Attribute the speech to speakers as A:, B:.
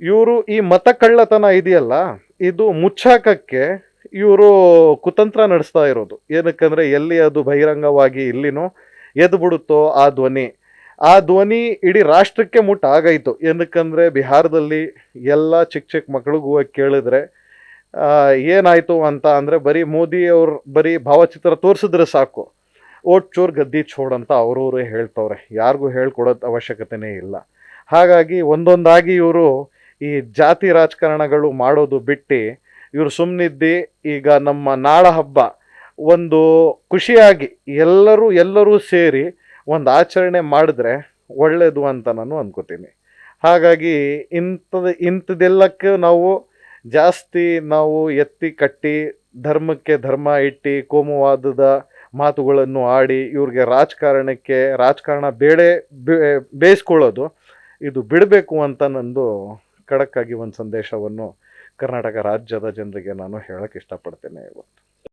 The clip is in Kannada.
A: ಇವರು ಈ ಮತ ಕಳ್ಳತನ ಇದೆಯಲ್ಲ, ಇದು ಮುಚ್ಚಾಕಕ್ಕೆ ಇವರು ಕುತಂತ್ರ ನಡೆಸ್ತಾ ಇರೋದು. ಏನಕ್ಕಂದ್ರೆ ಎಲ್ಲಿ ಅದು ಬಹಿರಂಗವಾಗಿ ಇಲ್ಲಿನೋ ಎದ್ದು ಬಿಡುತ್ತೋ ಆ ಧ್ವನಿ ಇಡೀ ರಾಷ್ಟ್ರಕ್ಕೆ ಆಗೈತು. ಏನಕ್ಕಂದ್ರೆ ಬಿಹಾರದಲ್ಲಿ ಎಲ್ಲ ಚಿಕ್ಕ ಚಿಕ್ಕ ಮಕ್ಳಿಗೂ ಹೋಗಿ ಕೇಳಿದ್ರೆ ಏನಾಯ್ತು ಅಂತ ಅಂದ್ರೆ ಬರೀ ಮೋದಿ ಅವ್ರು ಬರೀ ಭಾವಚಿತ್ರ ತೋರಿಸಿದ್ರೆ ಸಾಕು, ಓಟ್ ಚೋರ್ ಗದ್ದಿ ಚೋಡ್ ಅಂತ ಅವ್ರವ್ರೇ ಹೇಳ್ತವ್ರೆ. ಯಾರಿಗೂ ಹೇಳ್ಕೊಡೋದು ಅವಶ್ಯಕತೆನೇ ಇಲ್ಲ. ಹಾಗಾಗಿ ಒಂದೊಂದಾಗಿ ಇವರು ಈ ಜಾತಿ ರಾಜಕಾರಣಗಳು ಮಾಡೋದು ಬಿಟ್ಟು ಇವರು ಸುಮ್ಮನಿದ್ದಿ ಈಗ ನಮ್ಮ ನಾಡ ಹಬ್ಬ ಒಂದು ಖುಷಿಯಾಗಿ ಎಲ್ಲರೂ ಸೇರಿ ಒಂದು ಆಚರಣೆ ಮಾಡಿದ್ರೆ ಒಳ್ಳೇದು ಅಂತ ನಾನು ಅನ್ಕೋತೀನಿ. ಹಾಗಾಗಿ ಇಂಥದೆಲ್ಲಕ್ಕೆ ಜಾಸ್ತಿ ನಾವು ಎತ್ತಿ ಕಟ್ಟಿ ಧರ್ಮಕ್ಕೆ ಧರ್ಮ ಇಟ್ಟು ಕೋಮುವಾದದ ಮಾತುಗಳನ್ನು ಆಡಿ ಇವ್ರಿಗೆ ರಾಜಕಾರಣ ಬೇಯಿಸ್ಕೊಳ್ಳೋದು ಇದು ಬಿಡಬೇಕು ಅಂತ ನಂದು ಖಡಕ್ಕಾಗಿ ಒಂದು ಸಂದೇಶವನ್ನು ಕರ್ನಾಟಕ ರಾಜ್ಯದ ಜನರಿಗೆ ನಾನು ಹೇಳಕ್ಕೆ ಇಷ್ಟಪಡ್ತೇನೆ ಇವತ್ತು.